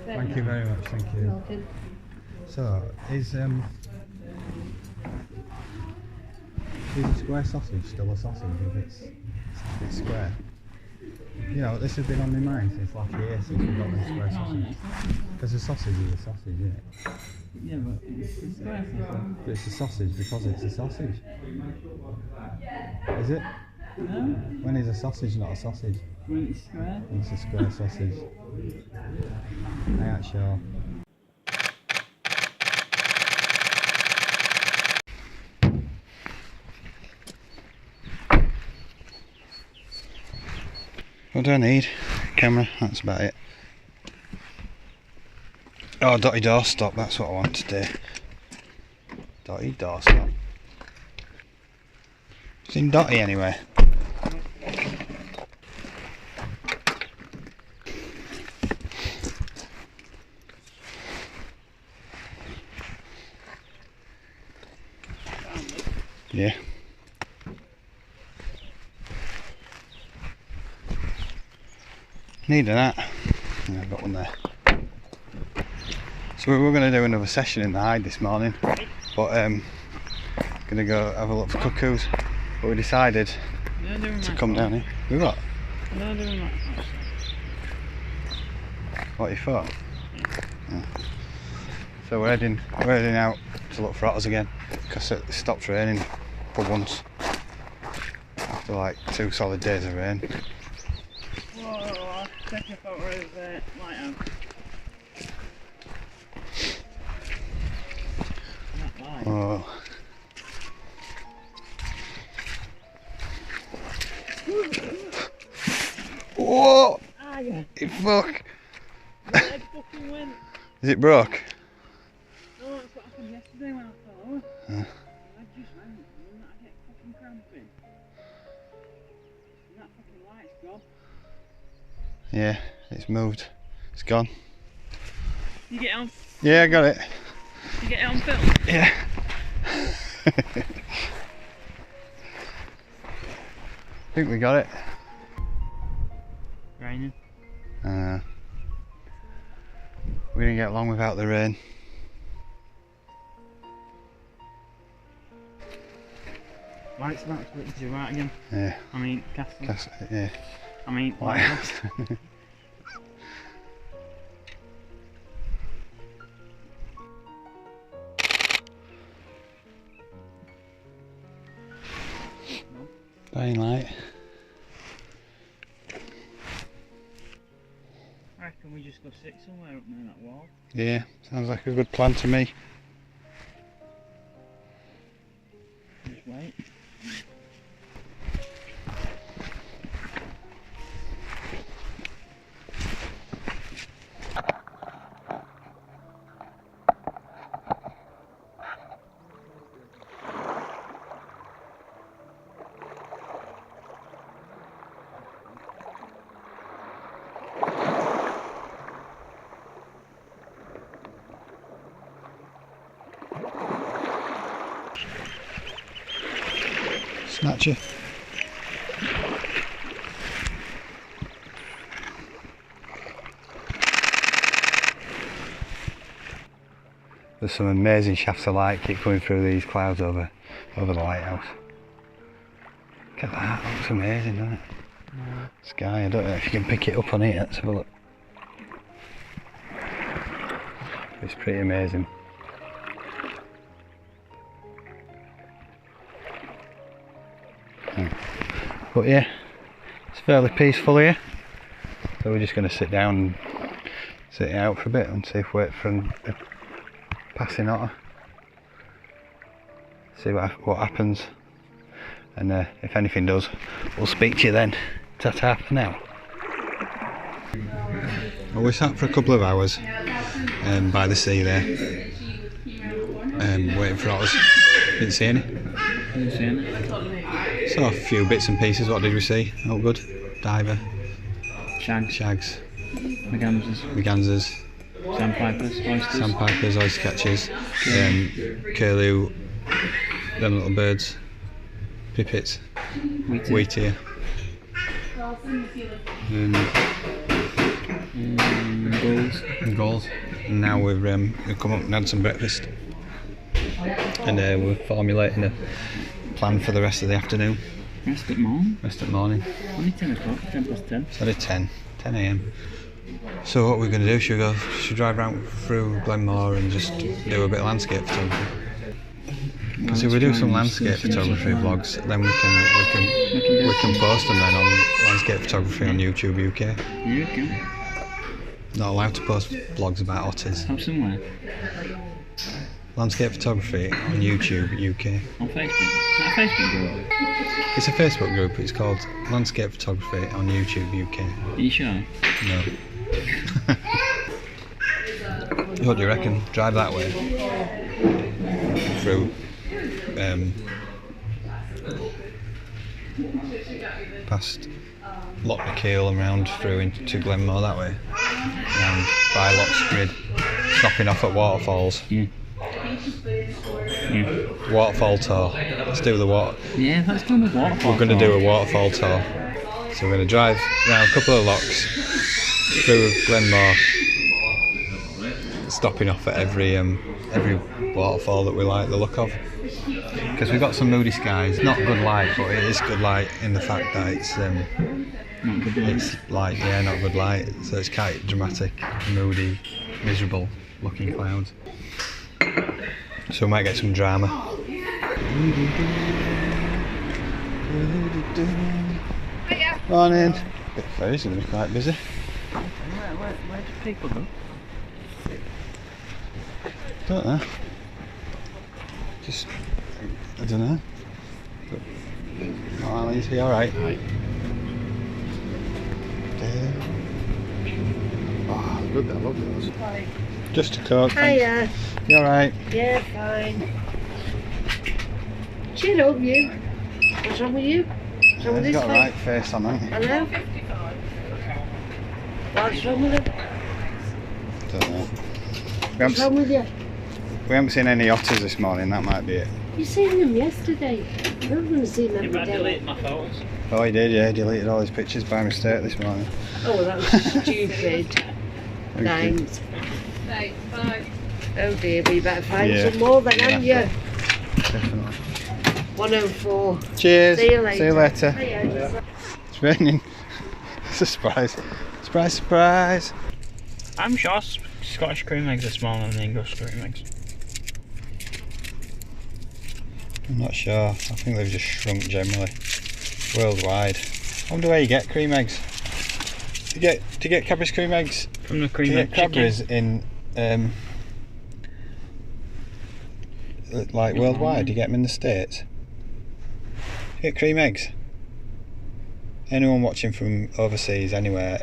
Thank you very much, thank you. Welcome. So, is a square sausage still a sausage if it's square? You know, this has been on my mind since last year since we got the square sausage. Because a sausage is a sausage, isn't it? Yeah, but it's a square sausage. But it's a sausage because it's a sausage. Is it? No? When is a sausage not a sausage? When it's square? It's a square sausage. I ain't sure. What do I need? Camera, that's about it. Oh, dotty doorstop, that's what I want to do. Dotty doorstop. It's in dotty anyway. Yeah. Needed that. Yeah, I've got one there. So we were going to do another session in the hide this morning, but going to go have a look for cuckoos. But we decided to come down here. We what? No, doing that. What you thought? Yeah. So we're heading out to look for otters again because it stopped raining for once after like 2 solid days of rain. Whoa, I'll take a photo of the lighthouse. That light. Oh. Whoa! Ah, yeah. You fuck! My leg fucking went. Is it broke? No, that's what happened yesterday when I fell over. Huh. My leg just went and I get fucking cramping. And that fucking light's gone. Yeah, it's moved. It's gone. You get it on? Yeah, I got it. You get it on film? Yeah. I think we got it. Raining. We didn't get along without the rain. Light's about to put you right again. Yeah. I mean, castle. Yeah. I mean, lighthouse. Dying light. I reckon we just go sit somewhere up near that wall. Yeah, sounds like a good plan to me. Just wait. Snatcher. There's some amazing shafts of light keep coming through these clouds over the lighthouse. Look at that, that looks amazing, doesn't it? Yeah. Sky, I don't know if you can pick it up on here, let's have a look. It's pretty amazing. But yeah, it's fairly peaceful here. So we're just going to sit down and sit it out for a bit and see if we wait for a passing otter. See what happens. And if anything does, we'll speak to you then. Ta-ta for now. Well, we sat for a couple of hours by the sea there, waiting for otters. Didn't see any. Didn't see any. Saw a few bits and pieces. What did we see? Oh, good. Diver. Shags. Mergansers. Sandpipers, oysters. Sandpipers, oyster catchers. Curlew. Them little birds. Pipits. Wheatear. Goals. Goals. And now we've come up and had some breakfast. And we're formulating a plan for the rest of the afternoon. Rest at morning? Rest at morning. Only 10 o'clock, 10 past 10. It's only 10 a.m. So what we're going to do, should we drive around through Glenmore and just do a bit of landscape photography? Because if we do some landscape photography vlogs, then we can post them then on landscape photography on YouTube UK. Yeah, you can. Not allowed to post vlogs about otters. Have somewhere. Landscape photography on YouTube UK. On Facebook. Is that a Facebook group? It's a Facebook group. It's called Landscape Photography on YouTube UK. Are you sure? No. What do you reckon? Drive that way through past Loch McKeel and round through into Glenmore that way, round by Loch's Grid, stopping off at Waterfalls. Yeah. Waterfall tour. Let's do the water. Yeah, let's do the waterfall. We're going to do a waterfall tour. So we're going to drive around a couple of lochs through Glenmore, stopping off at every waterfall that we like the look of. Because we've got some moody skies. Not good light, but it is good light in the fact that it's light. Yeah, not good light. So it's quite dramatic, moody, miserable looking clouds. So we might get some drama. Hiya. Morning. Bit ferry's going to be quite busy. Where do people go? Don't know. Just, I don't know. Oh, is he alright? Right. Oh, good, I love those. Just a coke. Hiya. You alright? Yeah, fine. Cheer up, you. What's wrong with you? What's wrong with He's this got a face? right face on, hasn't he? I know. What's wrong with him? Don't know. What's wrong with you? We haven't seen any otters this morning, that might be it. You seen them yesterday. I'm not going to see them You might every delete day. my photos. Oh, he did, yeah, he deleted all his pictures by mistake this morning. Oh, well, that was stupid. Thanks. Oh dear, we better find Yeah. some more then, haven't you? Definitely. 104. Cheers. See you later. See you later. Hiya. It's raining. It's a surprise. Surprise, surprise. I'm sure Scottish cream eggs are smaller than English cream eggs. I'm not sure. I think they've just shrunk generally. Worldwide. I wonder where you get cream eggs. Do you get Cadbury's cream eggs? From the Do cream you egg get chicken. Cadbury's in like worldwide? Do you get them in the States? Do you get cream eggs? Anyone watching from overseas anywhere,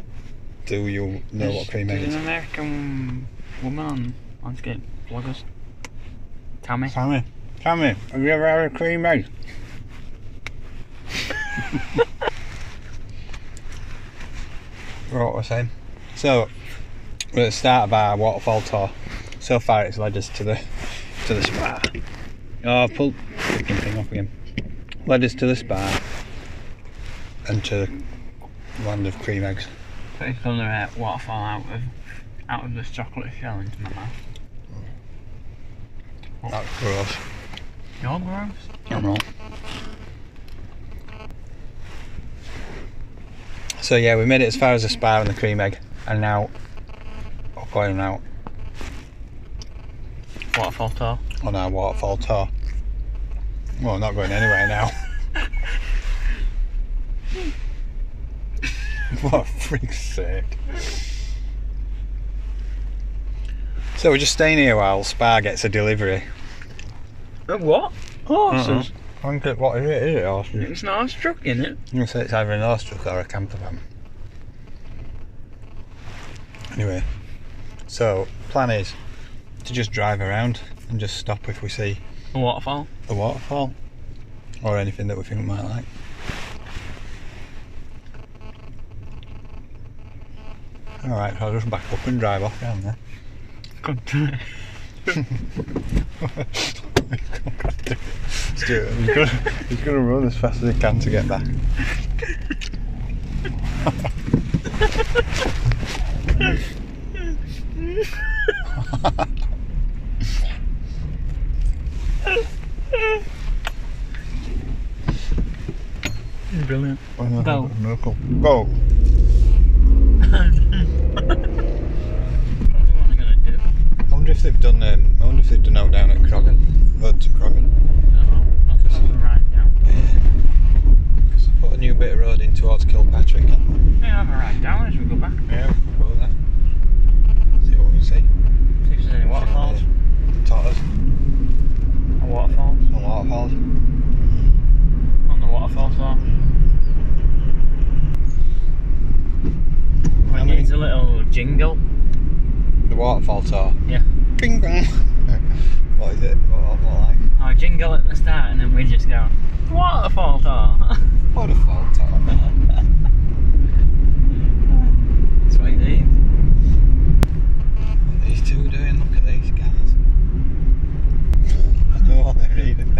do you know what cream egg There's is? an American woman on landscape vloggers. Tammy. Tammy, have you ever had a cream egg? What we're saying. So we're at the start of our waterfall tour. So far it's led us to the spa. Oh, pull the freaking thing off again. Led us to the spa and to the land of cream eggs. Put another waterfall out of this chocolate shell into my mouth. That's gross. You're gross. I'm wrong. So yeah, we made it as far as the spa and the cream egg, and now we're going out Waterfall tour. on our waterfall tour. Well, we're not going anywhere now. For freak's sake. So we're just staying here while Spa gets a delivery. What? Horses? I think it, what is it? Is it horses? It's not a truck, in it? I'm going to say it's either an horse truck or a camper van. Anyway, so plan is to just drive around and just stop if we see A waterfall. a waterfall or anything that we think we might like. Alright, so I'll just back up and drive off down there. Come to it. Stuart, he's gonna run as fast as he can to get back. Brilliant. Go. Go. Miracle. Go. What do you want to go do? I wonder if they've done. I wonder if they've done out down at Croggan. Road to Croggan. Oh, I'll have a ride down. Because they put a new bit of road in towards Kilpatrick. Yeah, have a ride down as we go back. Yeah, we'll go there. See what we see. See if there's any waterfalls. Totters. Or waterfalls. And waterfalls. On the waterfalls though. It needs a little jingle. The waterfall tour. Yeah. Bing bang. What is it? What like? Oh, jingle at the start and then we just go, waterfall tour. Waterfall tour. That's what it needs. What are these two doing? Look at these guys. I know what they're reading.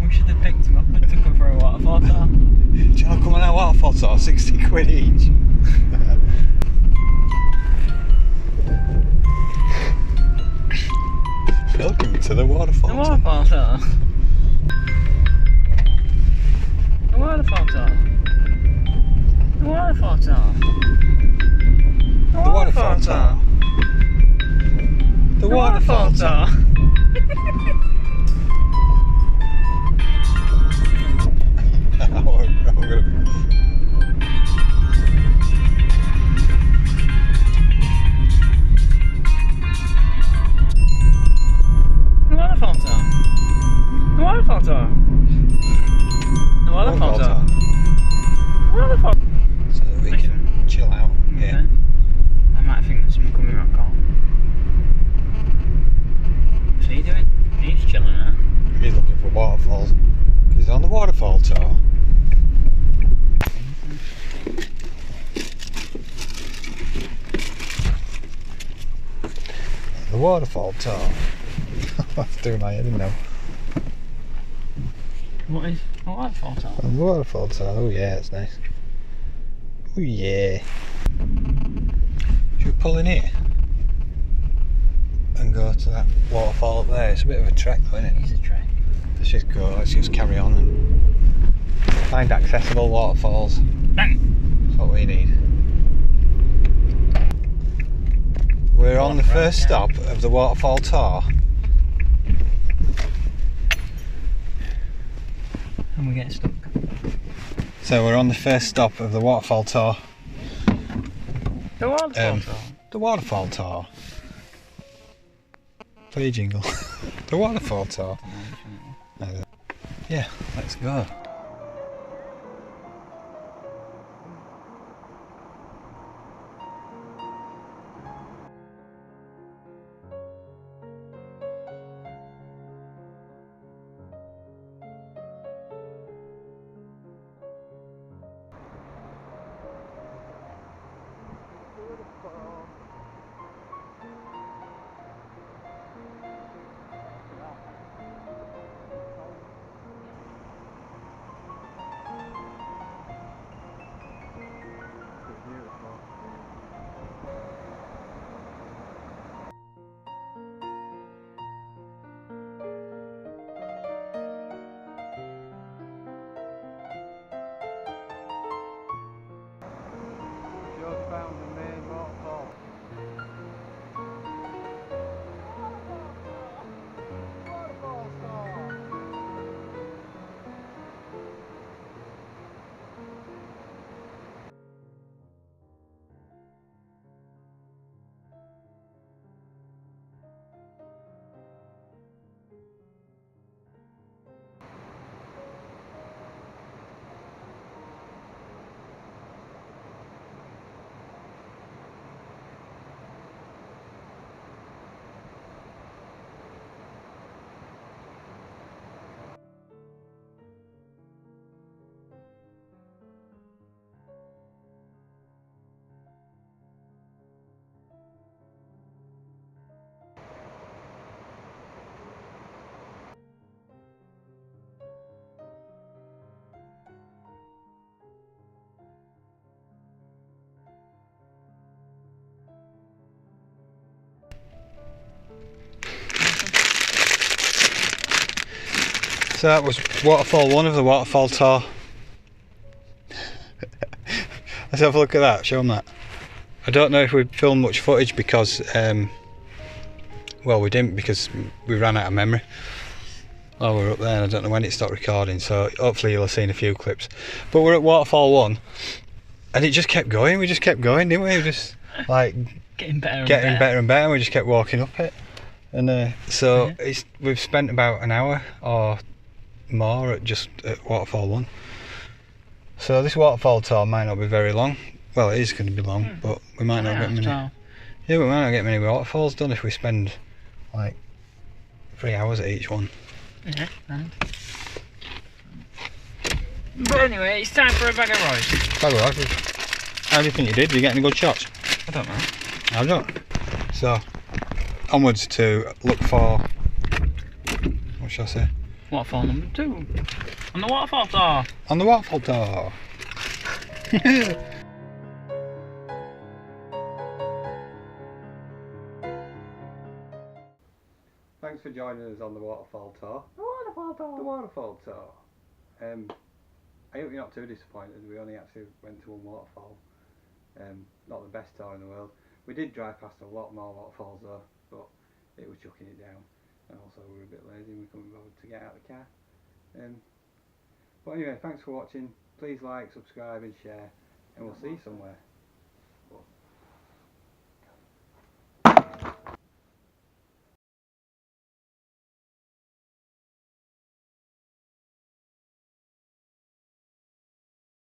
We should have picked them up and took them for a waterfall tour. Do you want to come on our waterfall tour? 60 quid each. Welcome to the waterfall. The waterfall tour. The waterfall tour. The waterfall tour. The waterfall tour. The waterfall tour. The waterfall tour. The waterfall tour. The waterfall tour. The waterfall. So that we can chill out. Yeah. Okay. I might think there's someone coming around call. What's he doing? He's chilling out. He's looking for waterfalls. He's on the waterfall tour. The waterfall tour. That's doing my head in now. What is a waterfall tour? The waterfall tour. Oh yeah, it's nice. Oh yeah. Should we pull in here and go to that waterfall up there? It's a bit of a trek though, isn't it? It's a trek. Let's just go, let's just carry on and find accessible waterfalls. Bang! That's what we need. We're on the first stop of the waterfall tour. And we get stuck. So we're on the first stop of the waterfall tour. The waterfall tour. The waterfall tour. Play a jingle. The waterfall tour. Yeah, let's go. So that was Waterfall 1 of the Waterfall tour. Let's have a look at that, show them that. I don't know if we filmed much footage because, well, we didn't because we ran out of memory while we were up there, and I don't know when it stopped recording, so hopefully you'll have seen a few clips. But we're at Waterfall 1 and it just kept going, we just kept going, didn't we? We just like Getting better and better, and we just kept walking up it. And so we've spent about an hour or more at Waterfall 1. So this waterfall tour might not be very long. Well, it is going to be long, but we might not get many. Yeah, we might not get many waterfalls done if we spend like 3 hours at each one. Yeah, right. But anyway, it's time for a bag of rice. Bag of rice. How do you think you did? Did you get any good shots? I don't know. I don't. So onwards to look for, what shall I say? Waterfall number 2. On the waterfall tour. On the waterfall tour. Thanks for joining us on the waterfall tour. The waterfall tour. The waterfall tour. I hope you're not too disappointed. We only actually went to one waterfall. Not the best tour in the world. We did drive past a lot more waterfalls though, but it was chucking it down. And also we were a bit lazy and we couldn't bother to get out of the car. But anyway, thanks for watching. Please like, subscribe and share, and we'll see you somewhere.